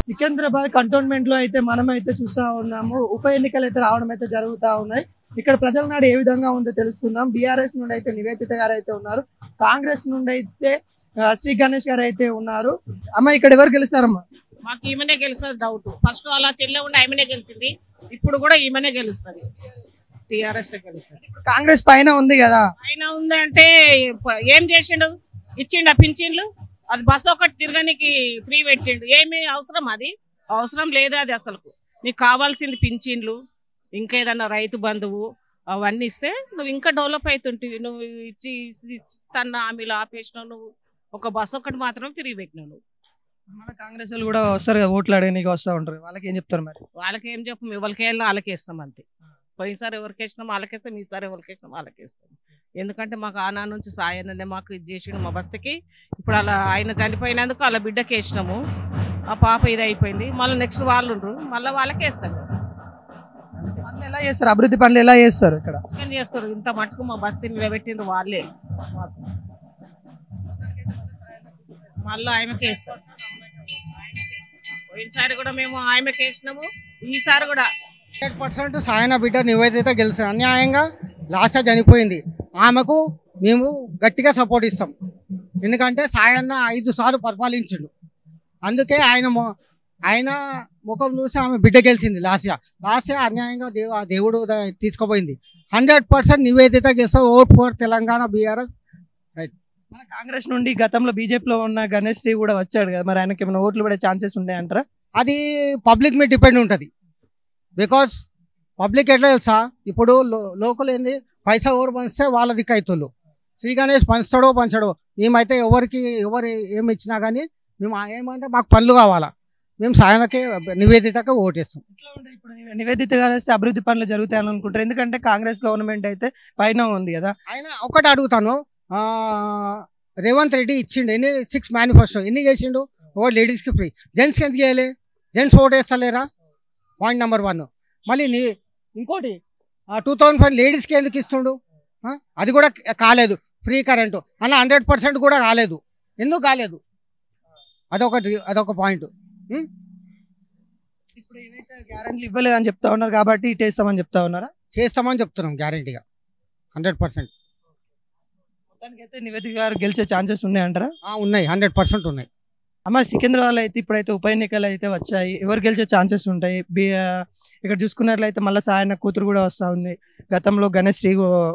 Secunderabad cantonment లో అయితే మనం అయితే చూస్తా ఉన్నాము. ఉప ఎన్నికలు అయితే రావడం అయితే జరుగుతా ఉన్నాయి. ఇక్కడ ప్రజల నాడు ఏ విధంగా ఉందో తెలుసుకుందాం. బీఆర్ఎస్ నుండి అయితే నివేదిత గారు అయితే ఉన్నారు. కాంగ్రెస్ నుండి అయితే శ్రీ గణేష్ గారు అయితే ఉన్నారు. అమ్మ ఇక్కడ ఎవరు గెలుస్తారమ్మా? మాకు ఈమెనే గెలుస్తుంది డౌట్. ఫస్ట్ అలా చెల్లె ఉండి ఆమెనే గెలిచింది, ఇప్పుడు కూడా ఈమెనే గెలుస్తుంది. టీఆర్ఎస్ గెలుస్తుంది. కాంగ్రెస్ పైన ఉంది కదా, పైన ఉంది అంటే ఏం చేసిండు? ఇచ్చిండు ఆ పింఛన్లు, అది బస్సు ఒకటి తిరగనికి ఫ్రీ పెట్టిండు. ఏమి అవసరం? అది అవసరం లేదు. అది అసలు నీకు కావాల్సింది పింఛన్లు, ఇంకా ఏదన్నా రైతు బంధువు అవన్నీ ఇస్తే నువ్వు ఇంకా డెవలప్ అవుతుంటివి. నువ్వు ఇస్తాన్న హామీలు ఆపేసినావు. నువ్వు ఒక బస్సు ఒకటి మాత్రం ఫ్రీ పెట్టినావు. నువ్వు మన కాంగ్రెస్ వాళ్ళు కూడా వస్తారు కదా, ఓట్లు అడగడానికి వస్తూ ఉంటారు. వాళ్ళకి ఏం చెప్తారు మరి? వాళ్ళకి ఏం చెప్పం, ఎవరికి వెళ్ళినా వాళ్ళకి వేస్తాం అంతే. పోయినసారి ఎవరికి వేసినాం వాళ్ళకి వేస్తాం, ఈసారి ఎవరికి వేసినాం వాళ్ళకి వేస్తాం. ఎందుకంటే మాకు ఆనా నుంచి సాయననే మాకు ఇది చేసిండు మా బస్తకి. ఇప్పుడు అలా ఆయన చనిపోయినందుకు అలా బిడ్డకి వేసినాము. ఆ పాప ఇది అయిపోయింది. మళ్ళీ నెక్స్ట్ వాళ్ళు ఉండరు, మళ్ళీ వాళ్ళకి వేస్తారు. పనులు ఎలా చేస్తారు? అభివృద్ధి పనులు ఎలా చేస్తారు? ఇక్కడ చేస్తారు. ఇంత మటుకు మా బస్తీ నిలబెట్టిండ్రు వాళ్ళే. మళ్ళీ ఆయనకి వేస్తారు. పోయినసారి కూడా మేము ఆయనకి వేసినాము, ఈసారి కూడా 100% సాయన బిడ్డ నివేదిత గెలిచారు. అన్యాయంగా లాస్ట్ చనిపోయింది. ఆమెకు మేము గట్టిగా సపోర్ట్ ఇస్తాం. ఎందుకంటే సాయన్న 5 సార్లు పరిపాలించిండు. అందుకే ఆయన ముఖం చూసి ఆమె బిడ్డ గెలిచింది. లాస్ట్ అన్యాయంగా దేవుడు తీసుకుపోయింది. 100% నివేదిత గెలుస్తారు. Vote for Telangana BRS. Right. మన కాంగ్రెస్ నుండి గతంలో బీజేపీలో ఉన్న గణేష్ శ్రీ కూడా వచ్చాడు కదా, మరి ఆయనకి ఏమైనా ఓట్లు పడే ఛాన్సెస్ ఉన్నాయంటారా? అది పబ్లిక్ మీద డిపెండ్ ఉంటుంది. బికాస్ పబ్లిక్ ఎట్లా తెలుసా, ఇప్పుడు లోకల్ ఏంది, పైసా ఎవరు పంచితే వాళ్ళ దిక్కు అవుతుంది. శ్రీ గణేష్ పంచడో మేమైతే ఎవరు ఏమి ఇచ్చినా కానీ మేము ఏమంటే మాకు పనులు కావాలా, మేము సాయనకే నివేదితకే ఓటేస్తాం. ఇప్పుడు నివేదిత గారు వస్తే అభివృద్ధి పనులు జరుగుతాయని అనుకుంటారు. ఎందుకంటే కాంగ్రెస్ గవర్నమెంట్ అయితే పైన ఉంది కదా. ఆయన ఒకటి అడుగుతాను, రేవంత్ రెడ్డి ఇచ్చిండు 6 మేనిఫెస్టో ఎన్ని చేసిండు? ఓ లేడీస్కి ఫ్రీ, జెంట్స్కి ఎందుకు చేయలే? జెంట్స్ ఓటేస్తలేరా? Point number 1. మళ్ళీ ఇంకోటి 2005 లేడీస్కి ఎందుకు ఇస్తుండు? అది కూడా కాలేదు. ఫ్రీ కరెంటు అలా 100% కూడా కాలేదు. ఎందుకు కాలేదు? అదొక పాయింట్. ఇప్పుడు ఏవైతే గ్యారెంటీలు ఇవ్వలేదని చెప్తా ఉన్నారు కాబట్టి ఇటేస్తామని చెప్తా ఉన్నారా? చేస్తామని చెప్తున్నాం గ్యారెంటీగా 100%. మొత్తానికి అయితే నివేదిత గారు గెలిచే ఛాన్సెస్ ఉన్నాయంటారా? ఉన్నాయి, 100% ఉన్నాయి. అమ్మ సికింద్రాబాద్ అయితే ఇప్పుడైతే ఉప ఎన్నికలు అయితే వచ్చాయి. ఎవరు గెలిచే ఛాన్సెస్ ఉంటాయి? ఇక్కడ చూసుకున్నట్లయితే మళ్ళీ సాయన్న కూతురు కూడా వస్తూ ఉంది. గతంలో గణేష్ శ్రీ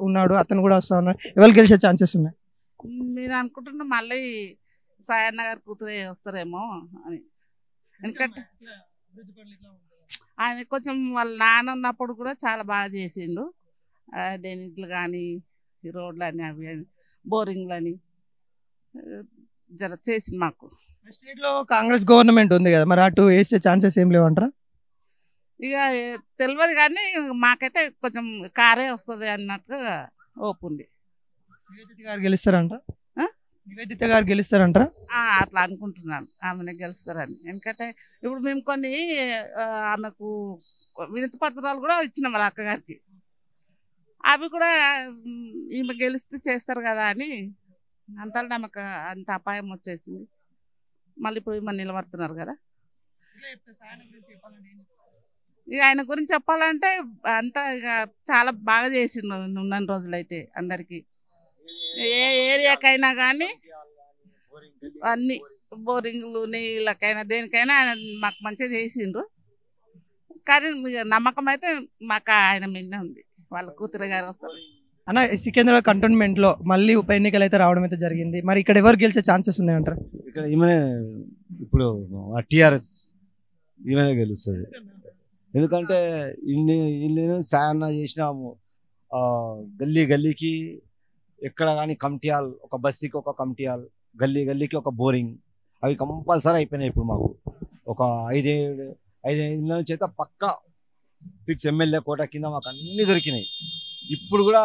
ఉన్నాడు, అతను కూడా వస్తూ ఉన్నారు. ఎవరు గెలిచే ఛాన్సెస్ ఉన్నాయి? మీరు అనుకుంటున్నా మళ్ళీ సాయన్న గారు కూతురే వస్తారేమో అని. ఎందుకంటే ఆయన కొంచెం వాళ్ళ నాన్న ఉన్నప్పుడు కూడా చాలా బాగా చేసిండు. డ్రైనేజీలు కానీ, రోడ్లని, అవి బోరింగ్లని చేసింది మాకు. స్టేట్ లో కాంగ్రెస్ గవర్నమెంట్ ఉంది కదా, మరి అటు వేసే ఛాన్సెస్ ఏం లేవంటారా? ఇక తెలియదు కానీ మాకైతే కొంచెం కారే వస్తుంది అన్నట్టుగా ఓపు ఉంది. నివేదిత గారు గెలుస్తారంట? నివేదిత గారు గెలుస్తారంటారా? అట్లా అనుకుంటున్నాను, ఆమెనే గెలుస్తారని. ఎందుకంటే ఇప్పుడు మేము కొన్ని ఆమెకు వినతి పత్రాలు కూడా ఇచ్చినాం వాళ్ళ అక్కగారికి. అవి కూడా ఈమె గెలిస్తే చేస్తారు కదా అని అంతా నమ్మక అంత అపాయం వచ్చేసింది. మళ్ళీ ఇప్పుడు ఈమె నిలబడుతున్నారు కదా. ఇక ఆయన గురించి చెప్పాలంటే అంతా ఇక చాలా బాగా చేసిండు ఉన్న రోజులైతే అందరికి. ఏ ఏరియాకైనా కానీ అన్ని బోరింగ్లు, నీళ్ళకైనా దేనికైనా ఆయన మాకు మంచిగా చేసిండ్రు. కానీ నమ్మకం అయితే మాకు ఆయన మీద ఉంది. వాళ్ళ కూతురు గారు వస్తారు. అన్న సికింద్రాబాద్ కంటోన్మెంట్ లో మళ్ళీ ఉప ఎన్నికలు అయితే రావడం అయితే జరిగింది. మరి ఇక్కడ ఎవరు గెలిచే ఛాన్సెస్ ఉన్నాయంటారు? ఇక్కడ ఈమె ఇప్పుడు టీఆర్ఎస్ ఈమెనే గెలుస్తుంది. ఎందుకంటే ఇన్ని సాయన్న చేసినాము. గల్లీ గల్లీకి ఎక్కడ కానీ కమిటీయాల్, ఒక బస్తీకి ఒక కమిటీయాల్, గల్లీ గల్లీకి ఒక బోరింగ్, అవి కంపల్సరీ అయిపోయినాయి. ఇప్పుడు మాకు ఒక 5 నుంచి అయితే పక్కా ఫిక్స్ ఎమ్మెల్యే కోట కింద మాకు అన్నీ దొరికినాయి. ఇప్పుడు కూడా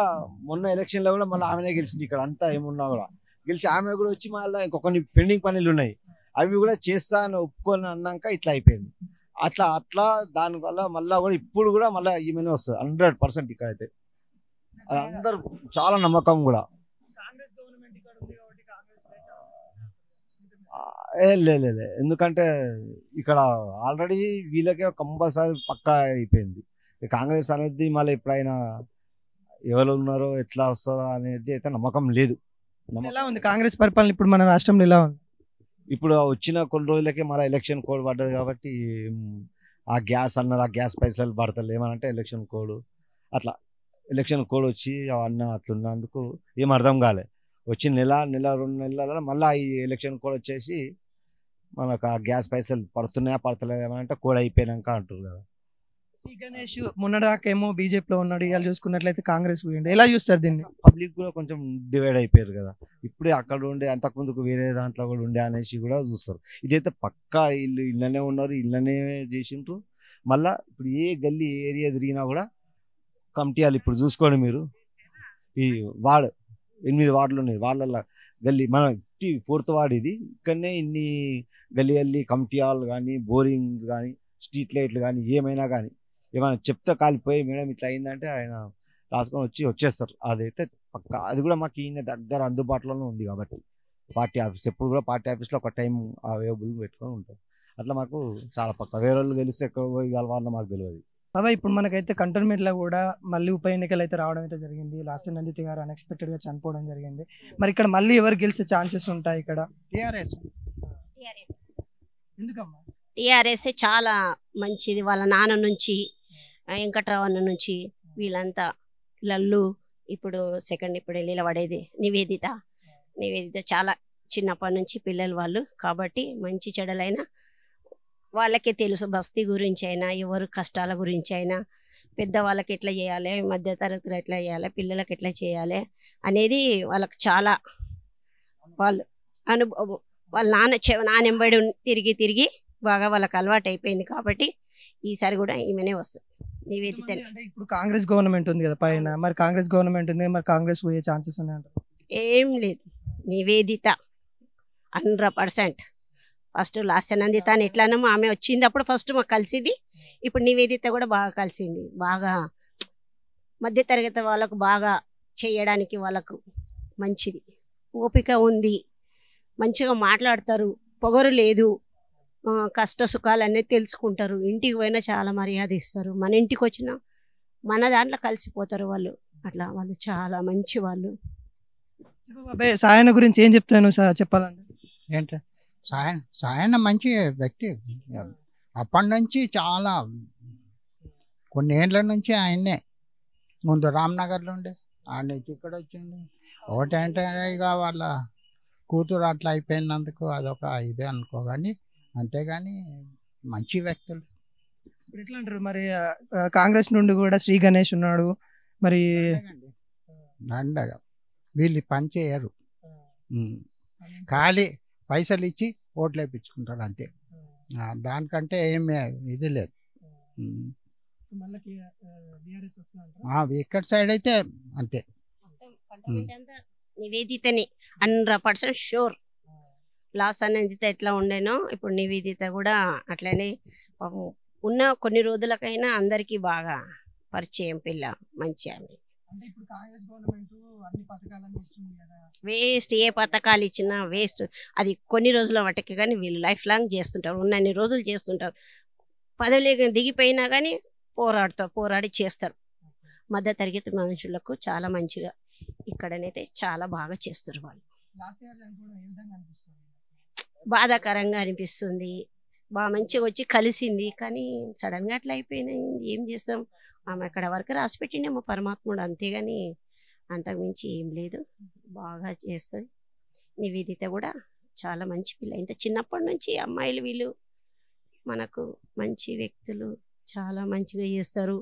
మొన్న ఎలక్షన్లో కూడా మళ్ళీ ఆమెనే గెలిచింది. ఇక్కడ అంతా ఏమున్నా కూడా గెలిచి ఆమె కూడా వచ్చి మళ్ళీ ఇంకొన్ని పెండింగ్ పనులు ఉన్నాయి, అవి కూడా చేస్తా అని ఒప్పుకొని అన్నాక ఇట్లా అయిపోయింది. అట్లా దానివల్ల మళ్ళీ కూడా ఇప్పుడు కూడా మళ్ళీ ఈమెనే వస్తుంది 100%. ఇక్కడైతే అందరు చాలా నమ్మకం కూడా. లే ఎందుకంటే ఇక్కడ ఆల్రెడీ వీళ్ళకే కంపల్సరీ పక్కా అయిపోయింది. కాంగ్రెస్ అనేది మళ్ళీ ఎప్పుడైనా ఎవరు ఉన్నారో ఎట్లా వస్తారో అనేది అయితే నమ్మకం లేదు. ఎలా ఉంది కాంగ్రెస్ పరిపాలన ఇప్పుడు మన రాష్ట్రంలో ఎలా ఉంది? ఇప్పుడు వచ్చిన కొన్ని రోజులకే మళ్ళీ ఎలక్షన్ కోడ్ పడ్డది కాబట్టి ఆ గ్యాస్ అన్నారు, ఆ గ్యాస్ పైసలు పడతలు ఏమనంటే ఎలక్షన్ కోడ్ అట్లా ఎలక్షన్ కోడ్ వచ్చి అవన్నీ అట్లున్నందుకు ఏం అర్థం కాలే. వచ్చి నెల 2 నెలల మళ్ళీ ఈ ఎలక్షన్ కోడ్ వచ్చేసి మనకు ఆ గ్యాస్ పైసలు పడుతున్నాయా పడతలేదు ఏమంటే కోడ్ అయిపోయినాక అంటారు కదా. శ్రీ గణేష్ మొన్నదాకేమో బీజేపీలో ఉన్నాడు, ఇవాళ చూసుకున్నట్లయితే కాంగ్రెస్ పోయిండు. ఎలా చూస్తారు దీన్ని? పబ్లిక్ కూడా కొంచెం డివైడ్ అయిపోయారు కదా. ఇప్పుడే అక్కడ ఉండే అంతకుముందుకు వేరే దాంట్లో కూడా ఉండే అనేసి కూడా చూస్తారు. ఇదైతే పక్కా వీళ్ళు ఇళ్ళనే ఉన్నారు, ఇళ్ళనే చేసిండ్రు. మళ్ళా ఇప్పుడు ఏ గల్లీ ఏరియా తిరిగినా కూడా కమిటీలు ఇప్పుడు చూసుకోండి మీరు. ఈ 8 వార్డులు ఉన్నాయి, వాళ్ళ గల్లీ మన 4th వార్డు ఇది. ఇక్కడనే ఇన్ని గల్లీ కమిటీ హాల్ కానీ బోరింగ్స్ కానీ స్ట్రీట్ లైట్లు కానీ ఏమైనా చెప్తే కాలిపోయి మేడం ఇట్లా అయిందంటే ఆయన రాసుకొని వచ్చేస్తారు. అదైతే పక్క. అది కూడా మాకు ఈయన దగ్గర అందుబాటులోనే ఉంది కాబట్టి పార్టీ ఆఫీస్ ఎప్పుడు కూడా పార్టీ ఆఫీస్లో ఒక టైం అవైలబుల్ పెట్టుకొని ఉంటాం. అట్లా మాకు చాలా పక్క. వేరే వాళ్ళు తెలిస్తే ఎక్కడ పోయి కలవాలన్నా మాకు తెలియదు. బాబా ఇప్పుడు మనకైతే కంటోన్మెంట్లో కూడా మళ్ళీ ఉప ఎన్నికలు అయితే రావడం అయితే జరిగింది. లాస్ట్ నందితి గారు అన్ఎక్స్పెక్టెడ్ గా చనిపోవడం జరిగింది. మరి ఇక్కడ మళ్ళీ ఎవరు గెలిచే ఛాన్సెస్ ఉంటాయి ఇక్కడ? ఎందుకమ్మా? టీఆర్ఎస్ చాలా మంచిది. వాళ్ళ నాన్న నుంచి వెంకట్రావు అన్న నుంచి వీళ్ళంతా లల్లు ఇప్పుడు ఇప్పుడు నిలబడేది నివేదిత చాలా చిన్నప్పటి నుంచి పిల్లలు వాళ్ళు కాబట్టి మంచి చెడలైనా వాళ్ళకే తెలుసు. బస్తీ గురించి అయినా ఎవరు కష్టాల గురించి అయినా పెద్దవాళ్ళకి ఎట్లా చేయాలి, మధ్యతరగతులు ఎట్లా చేయాలి, పిల్లలకి ఎట్లా చేయాలి అనేది వాళ్ళకి చాలా వాళ్ళు అనుభవం. వాళ్ళ నాన్నెంబడి తిరిగి బాగా వాళ్ళకి అలవాటు అయిపోయింది కాబట్టి ఈసారి కూడా ఈమెనే వస్తుంది నివేదిత. అంటే ఇప్పుడు కాంగ్రెస్ గవర్నమెంట్ ఉంది కదా పైన, మరి కాంగ్రెస్ గవర్నమెంట్ ఉంది, మరి కాంగ్రెస్ పోయే ఛాన్సెస్ ఉన్నాయంట? ఏం లేదు, నివేదిత 100%. ఫస్ట్ లాస్ట్ నందిత అని ఎట్లానో ఆమె వచ్చింది అప్పుడు ఫస్ట్ మాకు కలిసింది. ఇప్పుడు నివేదిత కూడా బాగా కలిసింది. బాగా మధ్యతరగతి వాళ్ళకు బాగా చేయడానికి వాళ్ళకు మంచిది, ఓపిక ఉంది, మంచిగా మాట్లాడతారు, పొగరు లేదు, కష్ట సుఖాలు అనేది తెలుసుకుంటారు. ఇంటికి పోయినా చాలా మర్యాద ఇస్తారు. మన ఇంటికి వచ్చినా మన దాంట్లో కలిసిపోతారు వాళ్ళు. అట్లా వాళ్ళు చాలా మంచి వాళ్ళు. సాయన గురించి ఏం చెప్తాను చెప్పాలంటే? ఏంటి సాయన మంచి వ్యక్తి. అప్పటి నుంచి చాలా కొన్ని ఏళ్ళ నుంచి ఆయన్నే. ముందు రామ్నగర్లో ఉండే, ఆ నుంచి ఇక్కడ వచ్చిండు. ఒకటేంటే ఇక వాళ్ళ కూతురు అట్లా అయిపోయినందుకు అదొక ఇదే అనుకో, కానీ అంతేగాని మంచి వ్యక్తులు. ఇప్పుడు ఎట్లా అంటారు మరి? కాంగ్రెస్ నుండి కూడా శ్రీ గణేష్ ఉన్నాడు. మరి దండగా వీళ్ళు పని చేయరు, ఖాళీ పైసలు ఇచ్చి ఓట్లు వేయించుకుంటారు అంతే. దానికంటే ఏమి ఇది లేదు. ఇక్కడ సైడ్ అయితే అంతే. నివేదితని 100% షూర్. లాస్ట్ అనేది ఎట్లా ఉండేనో ఇప్పుడు నివేదిత కూడా అట్లనే ఉన్న కొన్ని రోజులకైనా అందరికీ బాగా పరిచయం పిల్ల, మంచి ఆమె. వేస్ట్, ఏ పథకాలు ఇచ్చినా వేస్ట్. అది కొన్ని రోజుల వాటికి కానీ వీళ్ళు లైఫ్ లాంగ్ చేస్తుంటారు, ఉన్నన్ని రోజులు చేస్తుంటారు. పదవిలో దిగిపోయినా కానీ పోరాడి చేస్తారు. మధ్య తరగతి మనుషులకు చాలా మంచిగా ఇక్కడనైతే చాలా బాగా చేస్తారు వాళ్ళు. బాధాకరంగా అనిపిస్తుంది. బాగా మంచిగా వచ్చి కలిసింది కానీ సడన్గా అట్లా అయిపోయినాయి. ఏం చేస్తాం, ఆమె అక్కడ వరకు రాసి పెట్టిండేమో పరమాత్ముడు, అంతేగాని అంతకుమించి ఏం లేదు. బాగా చేస్తుంది. నివేదిత కూడా చాలా మంచి పిల్ల. ఇంత చిన్నప్పటి నుంచి అమ్మాయిలు వీళ్ళు మనకు మంచి వ్యక్తులు, చాలా మంచిగా చేస్తారు.